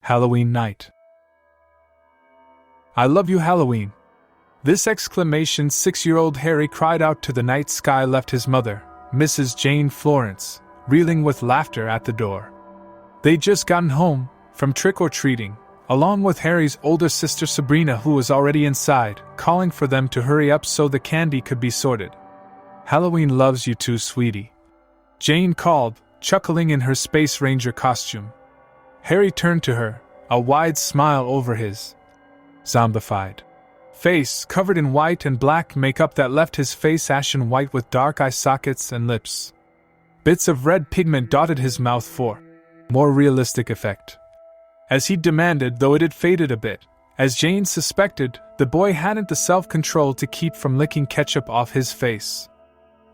Halloween night. I love you, Halloween. This exclamation 6-year-old Harry cried out to the night sky left his mother, Mrs. Jane Florence, reeling with laughter at the door. They'd just gotten home from trick-or-treating, along with Harry's older sister Sabrina, who was already inside, calling for them to hurry up so the candy could be sorted. Halloween loves you too, sweetie, Jane called, chuckling in her Space Ranger costume. Harry turned to her, a wide smile over his zombified face covered in white and black makeup that left his face ashen white with dark eye sockets and lips. Bits of red pigment dotted his mouth for more realistic effect. As he demanded, though it had faded a bit, as Jane suspected, the boy hadn't the self-control to keep from licking ketchup off his face.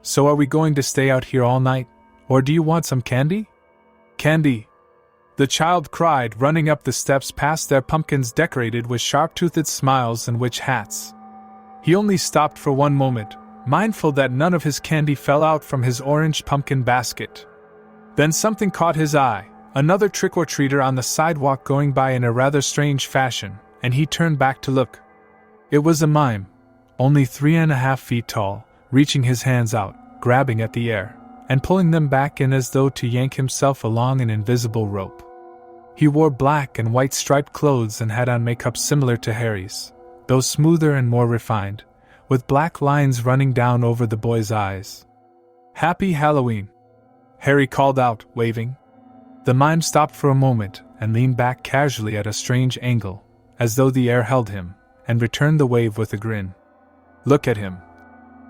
So are we going to stay out here all night, or do you want some candy? Candy, the child cried, running up the steps past their pumpkins decorated with sharp-toothed smiles and witch hats. He only stopped for one moment, mindful that none of his candy fell out from his orange pumpkin basket. Then something caught his eye, another trick-or-treater on the sidewalk going by in a rather strange fashion, and he turned back to look. It was a mime, only 3.5 feet tall, reaching his hands out, grabbing at the air, and pulling them back in as though to yank himself along an invisible rope. He wore black and white striped clothes and had on makeup similar to Harry's, though smoother and more refined, with black lines running down over the boy's eyes. "Happy Halloween!" Harry called out, waving. The mime stopped for a moment and leaned back casually at a strange angle, as though the air held him, and returned the wave with a grin. "Look at him!"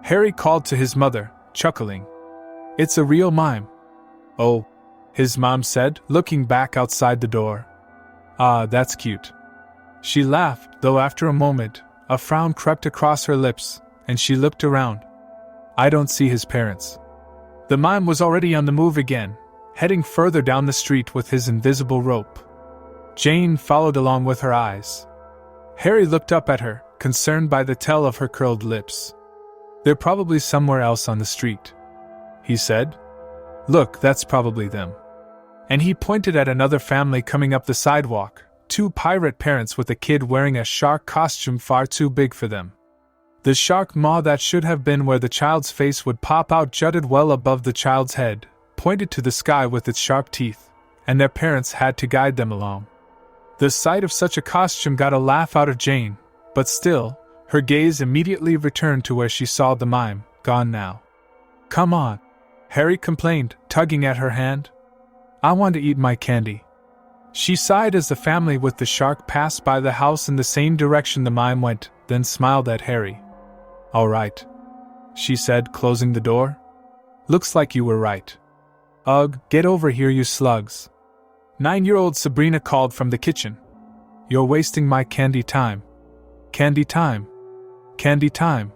Harry called to his mother, chuckling. "It's a real mime." "Oh," his mom said, looking back outside the door. "Ah, that's cute." She laughed, though after a moment, a frown crept across her lips, and she looked around. "I don't see his parents." The mime was already on the move again, heading further down the street with his invisible rope. Jane followed along with her eyes. Harry looked up at her, concerned by the tell of her curled lips. "They're probably somewhere else on the street," he said. "Look, that's probably them." And he pointed at another family coming up the sidewalk, 2 pirate parents with a kid wearing a shark costume far too big for them. The shark maw that should have been where the child's face would pop out jutted well above the child's head, pointed to the sky with its sharp teeth, and their parents had to guide them along. The sight of such a costume got a laugh out of Jane, but still, her gaze immediately returned to where she saw the mime, gone now. "Come on," Harry complained, tugging at her hand. "I want to eat my candy." She sighed as the family with the shark passed by the house in the same direction the mime went, then smiled at Harry. "All right," she said, closing the door. "Looks like you were right." "Ugh, get over here, you slugs." 9-year-old Sabrina called from the kitchen. "You're wasting my candy time." "Candy time. Candy time,"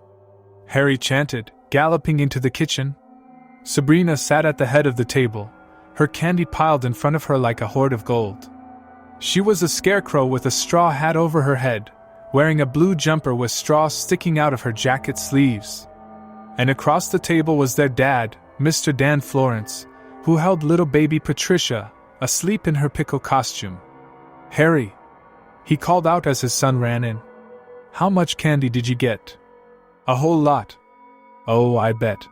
Harry chanted, galloping into the kitchen. Sabrina sat at the head of the table, her candy piled in front of her like a hoard of gold. She was a scarecrow with a straw hat over her head, wearing a blue jumper with straw sticking out of her jacket sleeves. And across the table was their dad, Mr. Dan Florence, who held little baby Patricia, asleep in her pickle costume. "Harry," he called out as his son ran in. "How much candy did you get?" "A whole lot." "Oh, I bet."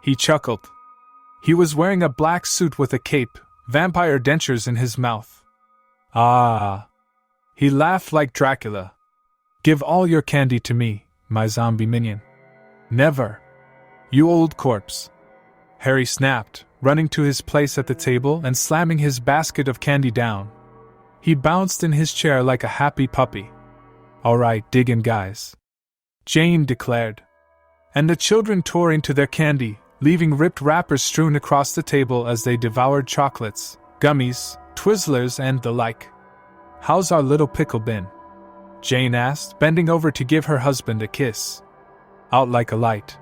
He chuckled. He was wearing a black suit with a cape, vampire dentures in his mouth. "Ah." He laughed like Dracula. "Give all your candy to me, my zombie minion." "Never. You old corpse." Harry snapped, running to his place at the table and slamming his basket of candy down. He bounced in his chair like a happy puppy. "All right, dig in, guys," Jane declared. And the children tore into their candy, leaving ripped wrappers strewn across the table as they devoured chocolates, gummies, Twizzlers and the like. "How's our little pickle been?" Jane asked, bending over to give her husband a kiss. "Out like a light.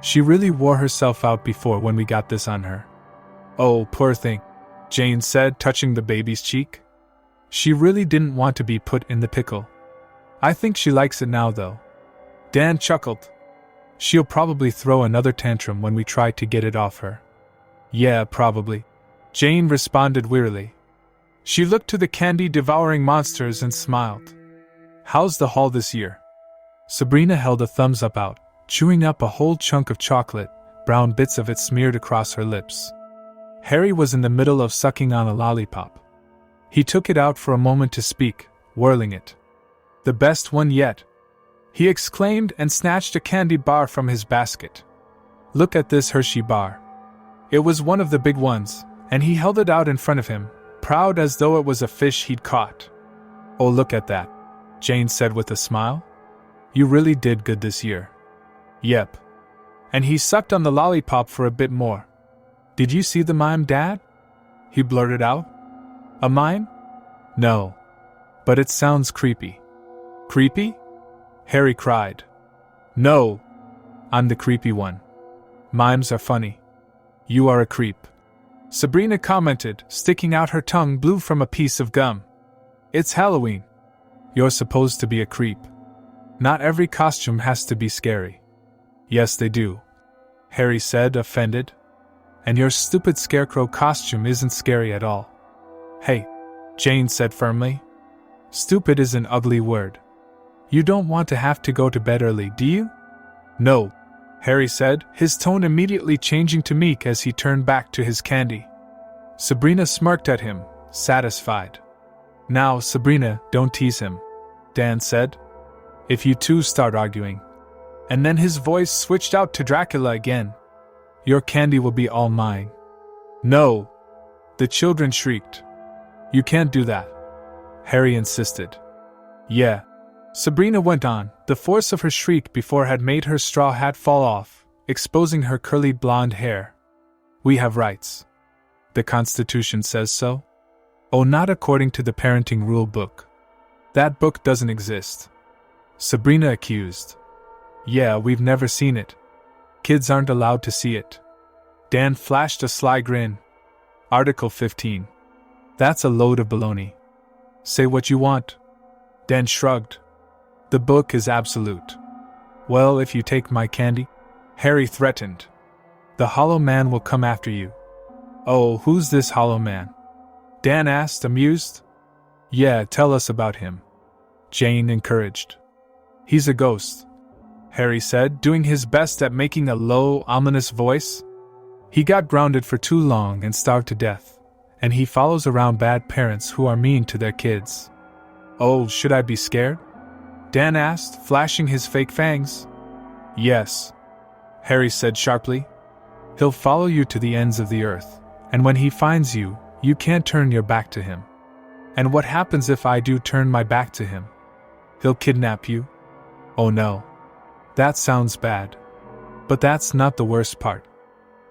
She really wore herself out before when we got this on her." "Oh, poor thing," Jane said, touching the baby's cheek. "She really didn't want to be put in the pickle. I think she likes it now, though." Dan chuckled. "She'll probably throw another tantrum when we try to get it off her." "Yeah, probably," Jane responded wearily. She looked to the candy-devouring monsters and smiled. How's the haul this year? Sabrina held a thumbs up out, chewing up a whole chunk of chocolate, brown bits of it smeared across her lips. Harry was in the middle of sucking on a lollipop. He took it out for a moment to speak, whirling it. The best one yet, he exclaimed and snatched a candy bar from his basket. Look at this Hershey bar. It was one of the big ones, and he held it out in front of him, proud as though it was a fish he'd caught. Oh, look at that, Jane said with a smile. You really did good this year. Yep. And he sucked on the lollipop for a bit more. Did you see the mime, Dad? He blurted out. A mime? No. But it sounds creepy. Creepy? Harry cried. No. I'm the creepy one. Mimes are funny. You are a creep. Sabrina commented, sticking out her tongue blue from a piece of gum. It's Halloween. You're supposed to be a creep. Not every costume has to be scary. Yes, they do. Harry said, offended. And your stupid scarecrow costume isn't scary at all. Hey, Jane said firmly. Stupid is an ugly word. You don't want to have to go to bed early, do you? No, Harry said, his tone immediately changing to meek as he turned back to his candy. Sabrina smirked at him, satisfied. Now, Sabrina, don't tease him, Dan said. If you two start arguing. And then his voice switched out to Dracula again. Your candy will be all mine. No! The children shrieked. You can't do that. Harry insisted. Yeah. Sabrina went on, the force of her shriek before had made her straw hat fall off, exposing her curly blonde hair. We have rights. The Constitution says so? Oh, not according to the parenting rule book. That book doesn't exist. Sabrina accused. Yeah, we've never seen it. Kids aren't allowed to see it. Dan flashed a sly grin. Article 15. That's a load of baloney. Say what you want. Dan shrugged. The book is absolute. Well, if you take my candy, Harry threatened. The Hollow Man will come after you. Oh, who's this Hollow Man? Dan asked, amused. Yeah, tell us about him. Jane encouraged. He's a ghost, Harry said, doing his best at making a low, ominous voice. He got grounded for too long and starved to death, and he follows around bad parents who are mean to their kids. Oh, should I be scared? Dan asked, flashing his fake fangs. Yes, Harry said sharply. He'll follow you to the ends of the earth, and when he finds you, you can't turn your back to him. And what happens if I do turn my back to him? He'll kidnap you? Oh no. That sounds bad. But that's not the worst part.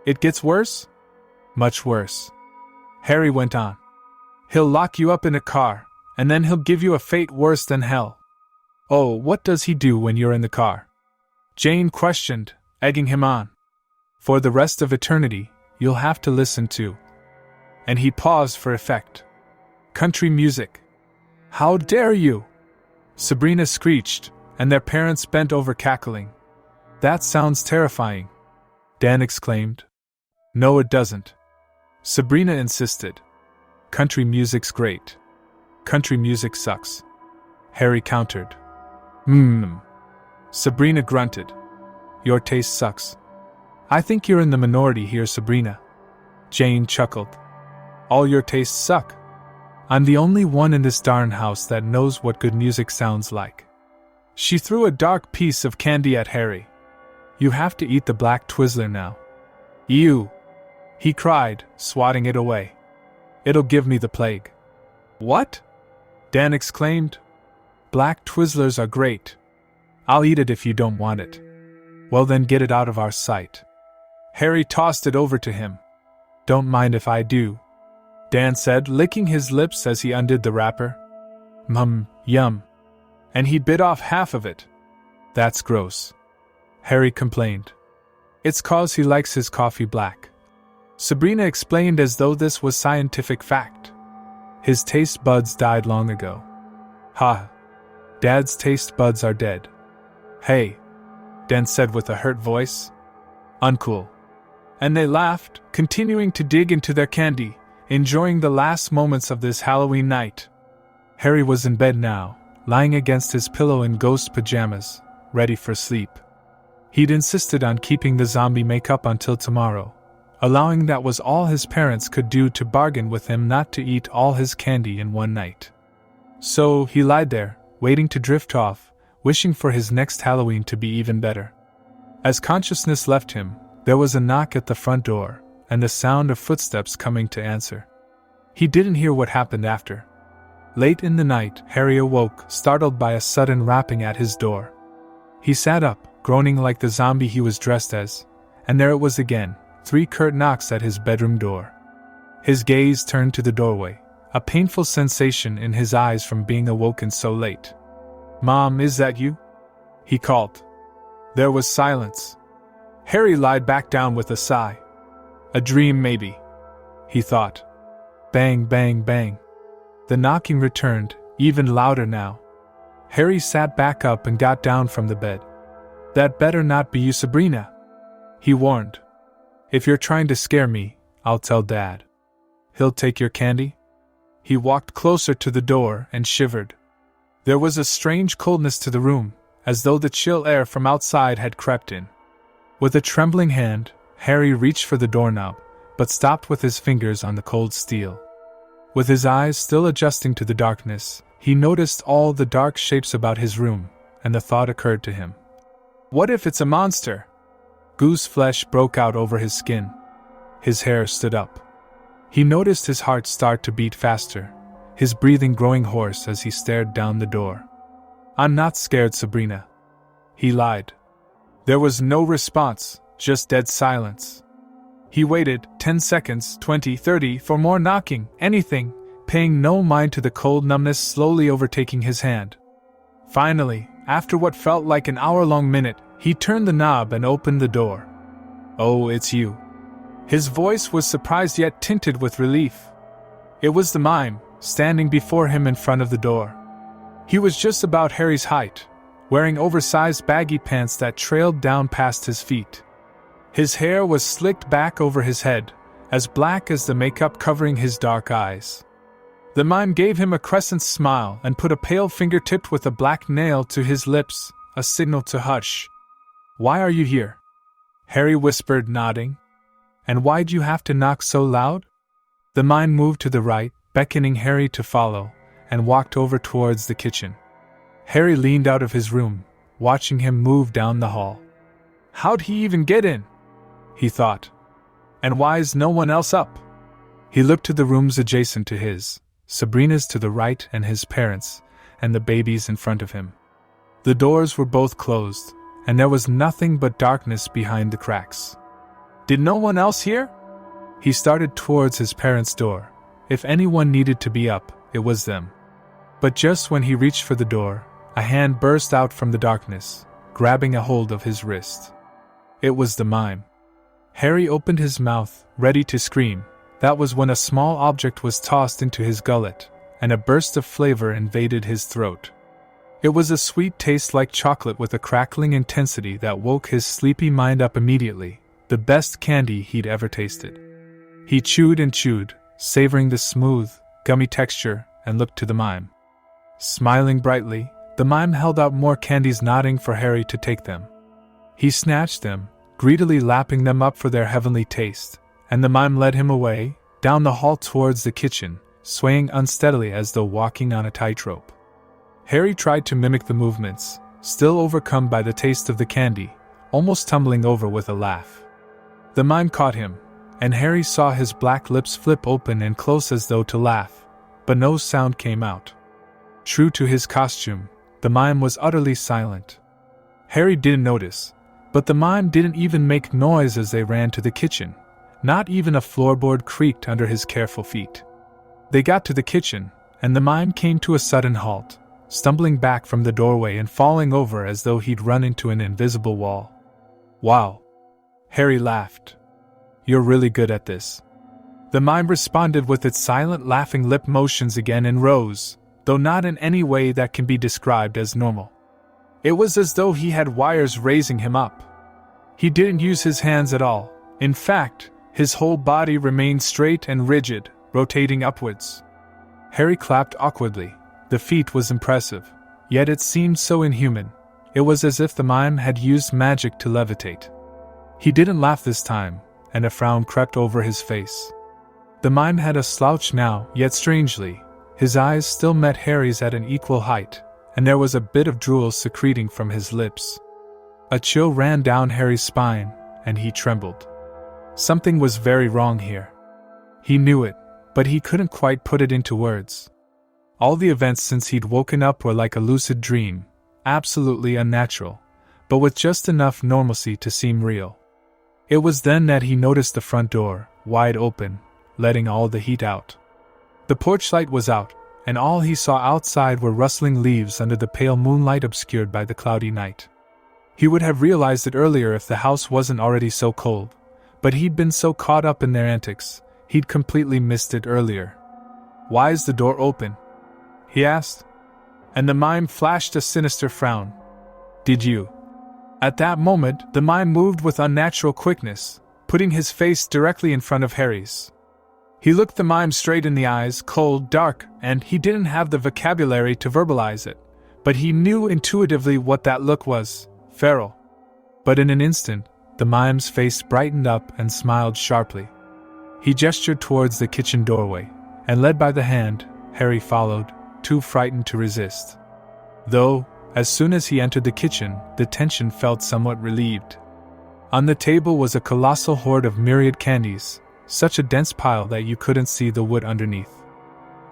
It gets worse? Much worse. Harry went on. He'll lock you up in a car, and then he'll give you a fate worse than hell. Oh, what does he do when you're in the car? Jane questioned, egging him on. For the rest of eternity, you'll have to listen to. And he paused for effect. Country music. How dare you? Sabrina screeched, and their parents bent over cackling. That sounds terrifying, Dan exclaimed. No, it doesn't. Sabrina insisted. Country music's great. Country music sucks, Harry countered. Sabrina grunted. Your taste sucks. I think you're in the minority here, Sabrina. Jane chuckled. All your tastes suck. I'm the only one in this darn house that knows what good music sounds like. She threw a dark piece of candy at Harry. You have to eat the black Twizzler now. Ew! He cried, swatting it away. It'll give me the plague. What? Dan exclaimed. Black Twizzlers are great. I'll eat it if you don't want it. Well then get it out of our sight. Harry tossed it over to him. Don't mind if I do, Dan said, licking his lips as he undid the wrapper. Yum. And he bit off half of it. That's gross, Harry complained. It's 'cause he likes his coffee black, Sabrina explained as though this was scientific fact. His taste buds died long ago. Ha! Dad's taste buds are dead. Hey, Dan said with a hurt voice. Uncool. And they laughed, continuing to dig into their candy, enjoying the last moments of this Halloween night. Harry was in bed now, lying against his pillow in ghost pajamas, ready for sleep. He'd insisted on keeping the zombie makeup until tomorrow, allowing that was all his parents could do to bargain with him not to eat all his candy in one night. So he lied there, waiting to drift off, wishing for his next Halloween to be even better. As consciousness left him, there was a knock at the front door, and the sound of footsteps coming to answer. He didn't hear what happened after. Late in the night, Harry awoke, startled by a sudden rapping at his door. He sat up, groaning like the zombie he was dressed as, and there it was again, 3 curt knocks at his bedroom door. His gaze turned to the doorway, a painful sensation in his eyes from being awoken so late. "Mom, is that you?" he called. There was silence. Harry lied back down with a sigh. A dream, maybe, he thought. Bang, bang, bang. The knocking returned, even louder now. Harry sat back up and got down from the bed. "That better not be you, Sabrina," he warned. "If you're trying to scare me, I'll tell Dad. He'll take your candy?" He walked closer to the door and shivered. There was a strange coldness to the room, as though the chill air from outside had crept in. With a trembling hand, Harry reached for the doorknob, but stopped with his fingers on the cold steel. With his eyes still adjusting to the darkness, he noticed all the dark shapes about his room, and the thought occurred to him. What if it's a monster? Goose flesh broke out over his skin. His hair stood up. He noticed his heart start to beat faster, his breathing growing hoarse as he stared down the door. "I'm not scared, Sabrina," he lied. There was no response, just dead silence. He waited 10 seconds, 20, 30 for more knocking, anything, paying no mind to the cold numbness slowly overtaking his hand. Finally, after what felt like an hour-long minute, he turned the knob and opened the door. "Oh, it's you." His voice was surprised yet tinted with relief. It was the mime, standing before him in front of the door. He was just about Harry's height, wearing oversized baggy pants that trailed down past his feet. His hair was slicked back over his head, as black as the makeup covering his dark eyes. The mime gave him a crescent smile and put a pale finger tipped with a black nail to his lips, a signal to hush. "Why are you here?" Harry whispered, nodding. "And why'd you have to knock so loud?" The mime moved to the right, beckoning Harry to follow, and walked over towards the kitchen. Harry leaned out of his room, watching him move down the hall. How'd he even get in? He thought. And why is no one else up? He looked to the rooms adjacent to his, Sabrina's to the right and his parents, and the babies in front of him. The doors were both closed, and there was nothing but darkness behind the cracks. Did no one else hear? He started towards his parents' door. If anyone needed to be up, it was them. But just when he reached for the door, a hand burst out from the darkness, grabbing a hold of his wrist. It was the mime. Harry opened his mouth, ready to scream. That was when a small object was tossed into his gullet, and a burst of flavor invaded his throat. It was a sweet taste like chocolate with a crackling intensity that woke his sleepy mind up immediately, the best candy he'd ever tasted. He chewed and chewed, savoring the smooth, gummy texture, and looked to the mime. Smiling brightly, the mime held out more candies, nodding for Harry to take them. He snatched them, greedily lapping them up for their heavenly taste, and the mime led him away, down the hall towards the kitchen, swaying unsteadily as though walking on a tightrope. Harry tried to mimic the movements, still overcome by the taste of the candy, almost tumbling over with a laugh. The mime caught him, and Harry saw his black lips flip open and close as though to laugh, but no sound came out. True to his costume, the mime was utterly silent. Harry didn't notice, but the mime didn't even make noise as they ran to the kitchen. Not even a floorboard creaked under his careful feet. They got to the kitchen, and the mime came to a sudden halt, stumbling back from the doorway and falling over as though he'd run into an invisible wall. Wow! Harry laughed. You're really good at this. The mime responded with its silent laughing lip motions again and rose, though not in any way that can be described as normal. It was as though he had wires raising him up. He didn't use his hands at all. In fact, his whole body remained straight and rigid, rotating upwards. Harry clapped awkwardly. The feat was impressive, yet it seemed so inhuman. It was as if the mime had used magic to levitate. He didn't laugh this time, and a frown crept over his face. The mime had a slouch now, yet strangely, his eyes still met Harry's at an equal height, and there was a bit of drool secreting from his lips. A chill ran down Harry's spine, and he trembled. Something was very wrong here. He knew it, but he couldn't quite put it into words. All the events since he'd woken up were like a lucid dream, absolutely unnatural, but with just enough normalcy to seem real. It was then that he noticed the front door, wide open, letting all the heat out. The porch light was out, and all he saw outside were rustling leaves under the pale moonlight obscured by the cloudy night. He would have realized it earlier if the house wasn't already so cold, but he'd been so caught up in their antics, he'd completely missed it earlier. "Why is the door open?" he asked. And the mime flashed a sinister frown. "Did you?" At that moment, the mime moved with unnatural quickness, putting his face directly in front of Harry's. He looked the mime straight in the eyes, cold, dark, and he didn't have the vocabulary to verbalize it, but he knew intuitively what that look was: feral. But in an instant, the mime's face brightened up and smiled sharply. He gestured towards the kitchen doorway, and led by the hand, Harry followed, too frightened to resist. Though, as soon as he entered the kitchen, the tension felt somewhat relieved. On the table was a colossal hoard of myriad candies, such a dense pile that you couldn't see the wood underneath.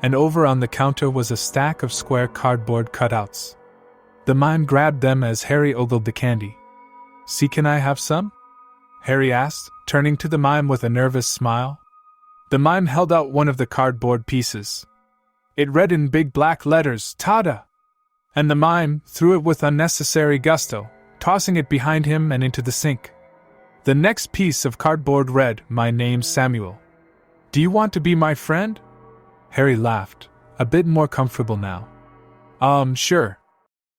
And over on the counter was a stack of square cardboard cutouts. The mime grabbed them as Harry ogled the candy. "See, can I have some?" Harry asked, turning to the mime with a nervous smile. The mime held out one of the cardboard pieces. It read in big black letters, "Tada!" And the mime threw it with unnecessary gusto, tossing it behind him and into the sink. The next piece of cardboard read, "My name's Samuel. Do you want to be my friend?" Harry laughed, a bit more comfortable now. Sure,"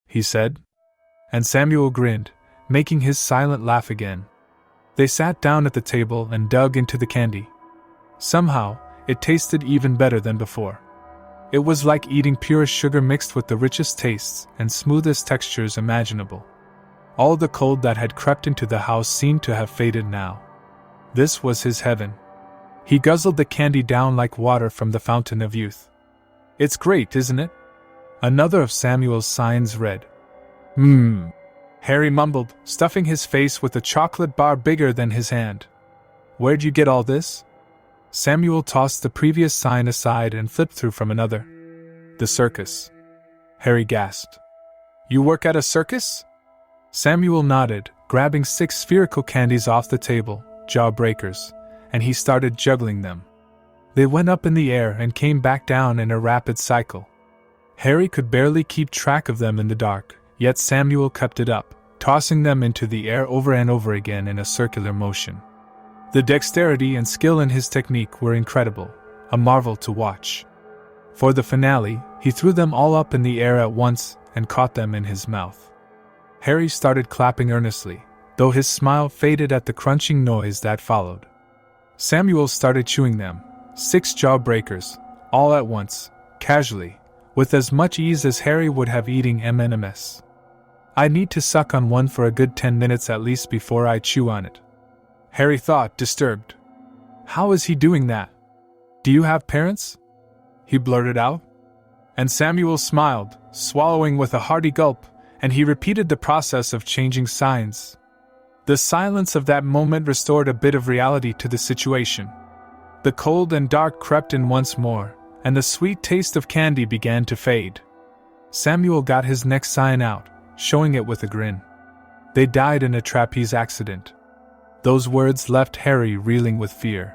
he said. And Samuel grinned, making his silent laugh again. They sat down at the table and dug into the candy. Somehow, it tasted even better than before. It was like eating purest sugar mixed with the richest tastes and smoothest textures imaginable. All the cold that had crept into the house seemed to have faded now. This was his heaven. He guzzled the candy down like water from the fountain of youth. "It's great, isn't it?" Another of Samuel's signs read. Harry mumbled, stuffing his face with a chocolate bar bigger than his hand. "Where'd you get all this?" Samuel tossed the previous sign aside and flipped through from another. "The circus." Harry gasped. "You work at a circus?" Samuel nodded, grabbing 6 spherical candies off the table, jawbreakers, and he started juggling them. They went up in the air and came back down in a rapid cycle. Harry could barely keep track of them in the dark, yet Samuel kept it up, tossing them into the air over and over again in a circular motion. The dexterity and skill in his technique were incredible, a marvel to watch. For the finale, he threw them all up in the air at once and caught them in his mouth. Harry started clapping earnestly, though his smile faded at the crunching noise that followed. Samuel started chewing them, 6 jawbreakers, all at once, casually, with as much ease as Harry would have eating M&Ms. "I need to suck on one for a good 10 minutes at least before I chew on it," Harry thought, disturbed. "How is he doing that? Do you have parents?" he blurted out. And Samuel smiled, swallowing with a hearty gulp, and he repeated the process of changing signs. The silence of that moment restored a bit of reality to the situation. The cold and dark crept in once more, and the sweet taste of candy began to fade. Samuel got his next sign out, showing it with a grin. "They died in a trapeze accident." Those words left Harry reeling with fear.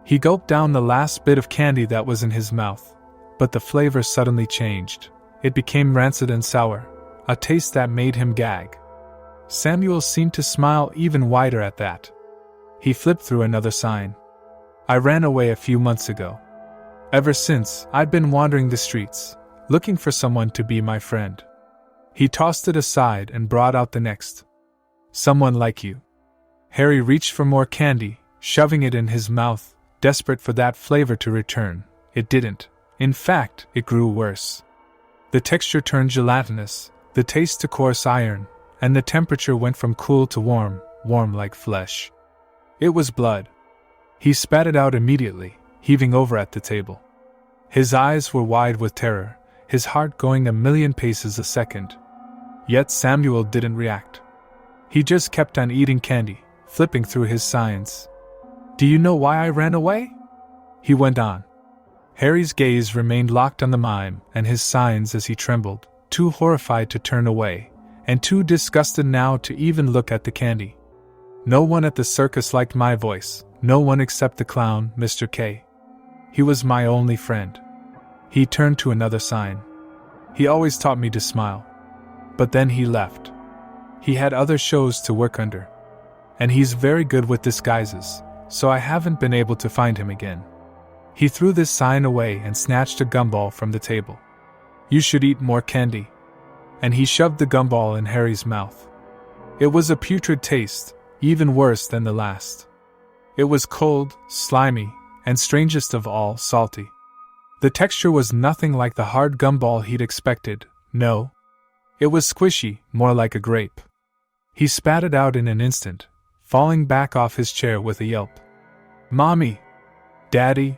He gulped down the last bit of candy that was in his mouth, but the flavor suddenly changed. It became rancid and sour, a taste that made him gag. Samuel seemed to smile even wider at that. He flipped through another sign. "I ran away a few months ago. Ever since, I'd been wandering the streets, looking for someone to be my friend." He tossed it aside and brought out the next. "Someone like you." Harry reached for more candy, shoving it in his mouth, desperate for that flavor to return. It didn't. In fact, it grew worse. The texture turned gelatinous, the taste to coarse iron, and the temperature went from cool to warm, warm like flesh. It was blood. He spat it out immediately, heaving over at the table. His eyes were wide with terror, his heart going a million paces a second. Yet Samuel didn't react. He just kept on eating candy, flipping through his signs. "Do you know why I ran away?" he went on. Harry's gaze remained locked on the mime and his signs as he trembled, too horrified to turn away, and too disgusted now to even look at the candy. No one at the circus liked my voice, no one except the clown, Mr. K. He was my only friend. He turned to another sign. He always taught me to smile. But then he left. He had other shows to work under. And he's very good with disguises, so I haven't been able to find him again. He threw this sign away and snatched a gumball from the table. "You should eat more candy." And he shoved the gumball in Harry's mouth. It was a putrid taste, even worse than the last. It was cold, slimy, and strangest of all, salty. The texture was nothing like the hard gumball he'd expected, no. It was squishy, more like a grape. He spat it out in an instant, falling back off his chair with a yelp. "Mommy! Daddy!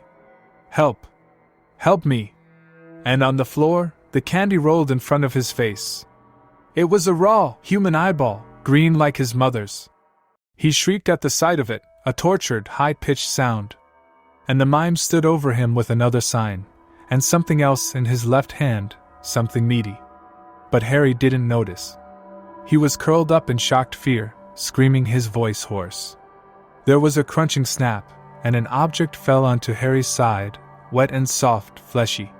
Help! Help me!" And on the floor, the candy rolled in front of his face. It was a raw, human eyeball, green like his mother's. He shrieked at the sight of it, a tortured, high-pitched sound. And the mime stood over him with another sign, and something else in his left hand, something meaty. But Harry didn't notice. He was curled up in shocked fear, screaming, his voice hoarse. There was a crunching snap, and an object fell onto Harry's side, wet and soft, fleshy.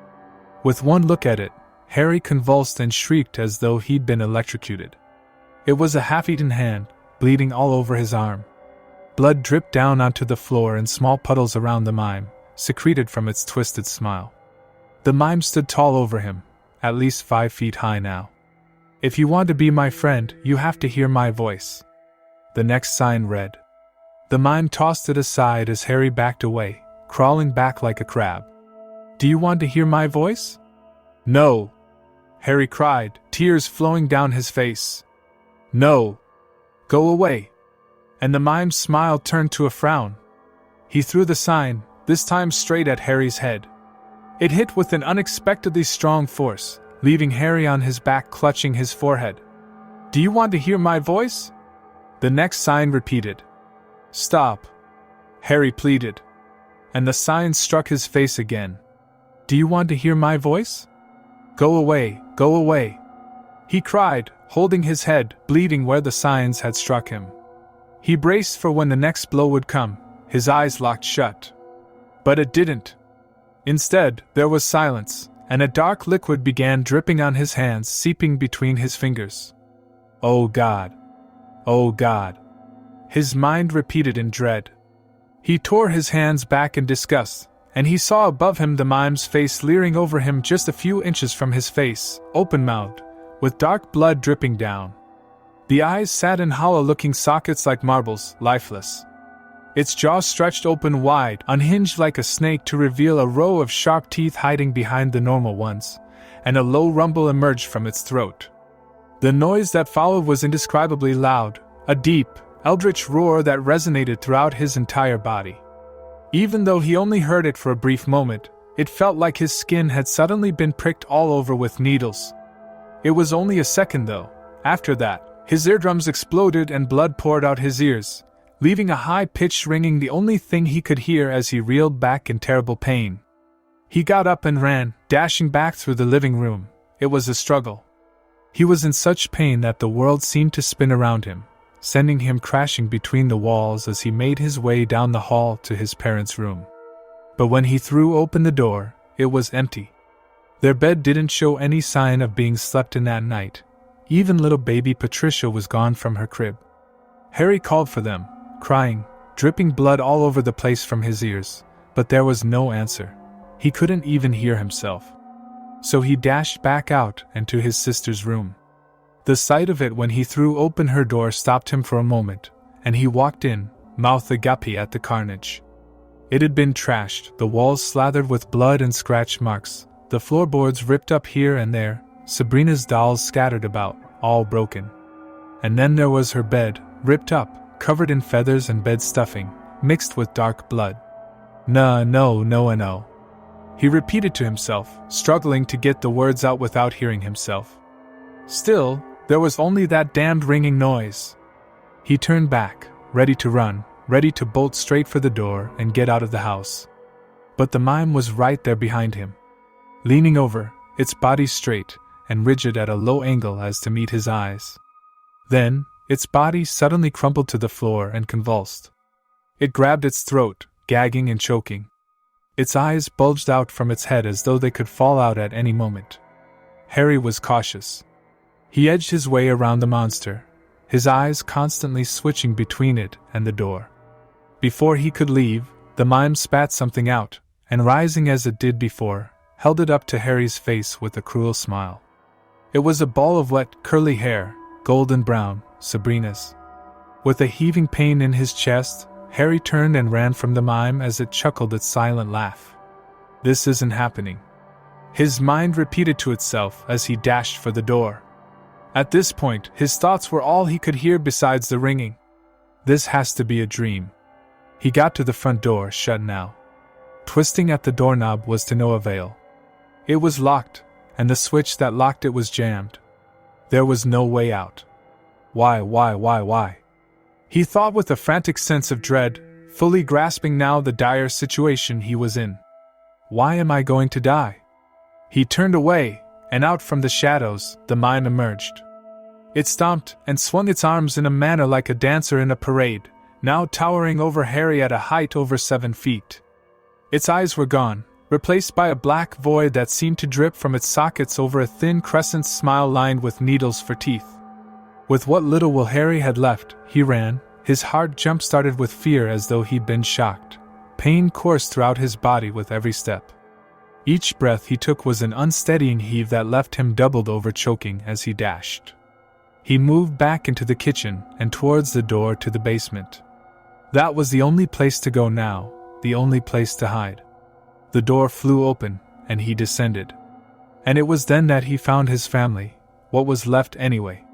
With one look at it, Harry convulsed and shrieked as though he'd been electrocuted. It was a half-eaten hand, bleeding all over his arm. Blood dripped down onto the floor in small puddles around the mime, secreted from its twisted smile. The mime stood tall over him, at least 5 feet high now. "If you want to be my friend, you have to hear my voice." The next sign read. The mime tossed it aside as Harry backed away, crawling back like a crab. "Do you want to hear my voice?" "No!" Harry cried, tears flowing down his face. "No! Go away!" And the mime's smile turned to a frown. He threw the sign, this time straight at Harry's head. It hit with an unexpectedly strong force, leaving Harry on his back clutching his forehead. "Do you want to hear my voice?" The next sign repeated. "Stop," Harry pleaded. And the sign struck his face again. "Do you want to hear my voice?" "Go away, go away," he cried, holding his head, bleeding where the signs had struck him. He braced for when the next blow would come, his eyes locked shut. But it didn't. Instead, there was silence, and a dark liquid began dripping on his hands, seeping between his fingers. "Oh God! Oh God!" his mind repeated in dread. He tore his hands back in disgust, and he saw above him the mime's face leering over him just a few inches from his face, open-mouthed, with dark blood dripping down. The eyes sat in hollow-looking sockets like marbles, lifeless. Its jaw stretched open wide, unhinged like a snake to reveal a row of sharp teeth hiding behind the normal ones, and a low rumble emerged from its throat. The noise that followed was indescribably loud, a deep, eldritch roar that resonated throughout his entire body. Even though he only heard it for a brief moment, it felt like his skin had suddenly been pricked all over with needles. It was only a second though. After that, his eardrums exploded and blood poured out his ears, leaving a high-pitched ringing the only thing he could hear as he reeled back in terrible pain. He got up and ran, dashing back through the living room. It was a struggle. He was in such pain that the world seemed to spin around him, sending him crashing between the walls as he made his way down the hall to his parents' room. But when he threw open the door, it was empty. Their bed didn't show any sign of being slept in that night. Even little baby Patricia was gone from her crib. Harry called for them, crying, dripping blood all over the place from his ears, but there was no answer. He couldn't even hear himself. So he dashed back out and to his sister's room. The sight of it when he threw open her door stopped him for a moment, and he walked in, mouth agape at the carnage. It had been trashed, the walls slathered with blood and scratch marks, the floorboards ripped up here and there, Sabrina's dolls scattered about, all broken. And then there was her bed, ripped up, covered in feathers and bed stuffing, mixed with dark blood. No. He repeated to himself, struggling to get the words out without hearing himself. Still, there was only that damned ringing noise. He turned back, ready to run, ready to bolt straight for the door and get out of the house. But the mime was right there behind him. Leaning over, its body straight and rigid at a low angle as to meet his eyes. Then, its body suddenly crumpled to the floor and convulsed. It grabbed its throat, gagging and choking. Its eyes bulged out from its head as though they could fall out at any moment. Harry was cautious. He edged his way around the monster, his eyes constantly switching between it and the door. Before he could leave, the mime spat something out, and rising as it did before, held it up to Harry's face with a cruel smile. It was a ball of wet, curly hair, golden brown, Sabrina's. With a heaving pain in his chest, Harry turned and ran from the mime as it chuckled its silent laugh. This isn't happening. His mind repeated to itself as he dashed for the door. At this point, his thoughts were all he could hear besides the ringing. This has to be a dream. He got to the front door, shut now. Twisting at the doorknob was to no avail. It was locked, and the switch that locked it was jammed. There was no way out. Why? He thought with a frantic sense of dread, fully grasping now the dire situation he was in. Why am I going to die? He turned away, and out from the shadows, the mime emerged. It stomped and swung its arms in a manner like a dancer in a parade, now towering over Harry at a height over 7 feet. Its eyes were gone, replaced by a black void that seemed to drip from its sockets over a thin crescent smile lined with needles for teeth. With what little will Harry had left, he ran, his heart jump-started with fear as though he'd been shocked. Pain coursed throughout his body with every step. Each breath he took was an unsteadying heave that left him doubled over choking as he dashed. He moved back into the kitchen and towards the door to the basement. That was the only place to go now, the only place to hide. The door flew open, and he descended. And it was then that he found his family, what was left anyway.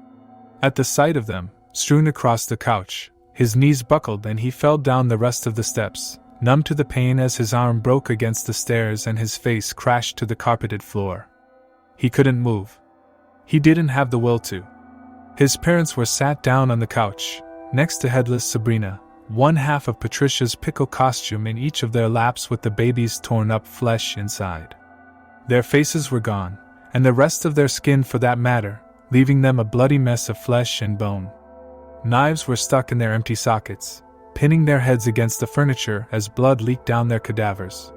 At the sight of them, strewn across the couch, his knees buckled and he fell down the rest of the steps, numb to the pain as his arm broke against the stairs and his face crashed to the carpeted floor. He couldn't move. He didn't have the will to. His parents were sat down on the couch, next to headless Sabrina, one half of Patricia's pickle costume in each of their laps with the baby's torn up flesh inside. Their faces were gone, and the rest of their skin for that matter, leaving them a bloody mess of flesh and bone. Knives were stuck in their empty sockets, pinning their heads against the furniture as blood leaked down their cadavers.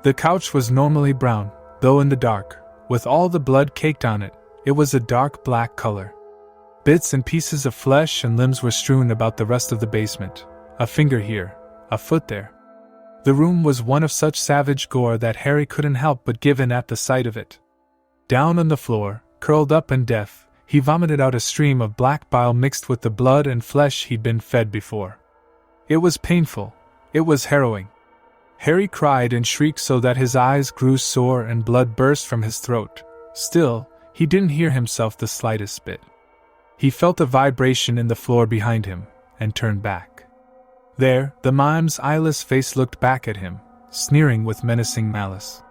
The couch was normally brown, though in the dark, with all the blood caked on it, it was a dark black color. Bits and pieces of flesh and limbs were strewn about the rest of the basement, a finger here, a foot there. The room was one of such savage gore that Harry couldn't help but give in at the sight of it. Down on the floor, curled up and deaf, he vomited out a stream of black bile mixed with the blood and flesh he'd been fed before. It was painful. It was harrowing. Harry cried and shrieked so that his eyes grew sore and blood burst from his throat. Still, he didn't hear himself the slightest bit. He felt a vibration in the floor behind him, and turned back. There, the mime's eyeless face looked back at him, sneering with menacing malice.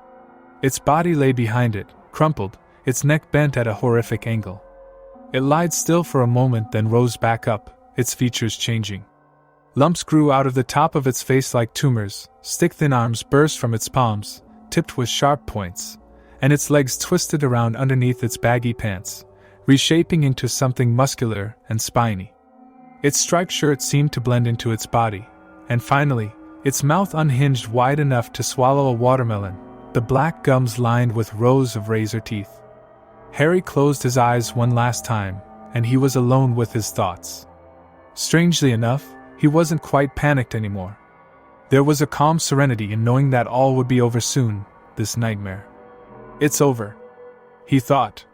Its body lay behind it, crumpled, its neck bent at a horrific angle. It lied still for a moment, then rose back up, its features changing. Lumps grew out of the top of its face like tumors, stick-thin arms burst from its palms, tipped with sharp points, and its legs twisted around underneath its baggy pants, reshaping into something muscular and spiny. Its striped shirt seemed to blend into its body, and finally, its mouth unhinged wide enough to swallow a watermelon, the black gums lined with rows of razor teeth. Harry closed his eyes one last time, and he was alone with his thoughts. Strangely enough, he wasn't quite panicked anymore. There was a calm serenity in knowing that all would be over soon, this nightmare. It's over, he thought.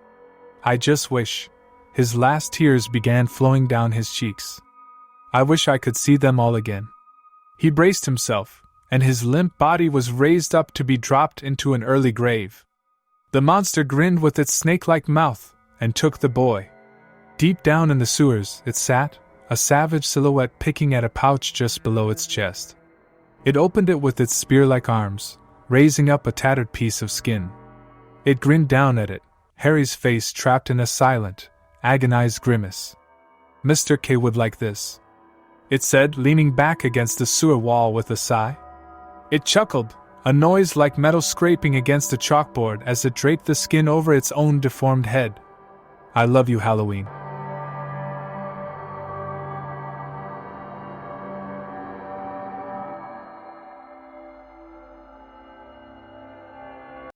I just wish. His last tears began flowing down his cheeks. I wish I could see them all again. He braced himself, and his limp body was raised up to be dropped into an early grave. The monster grinned with its snake-like mouth and took the boy. Deep down in the sewers, it sat, a savage silhouette picking at a pouch just below its chest. It opened it with its spear-like arms, raising up a tattered piece of skin. It grinned down at it, Harry's face trapped in a silent, agonized grimace. "Mr. K would like this," it said, leaning back against the sewer wall with a sigh. It chuckled, a noise like metal scraping against a chalkboard as it draped the skin over its own deformed head. "I love you, Halloween."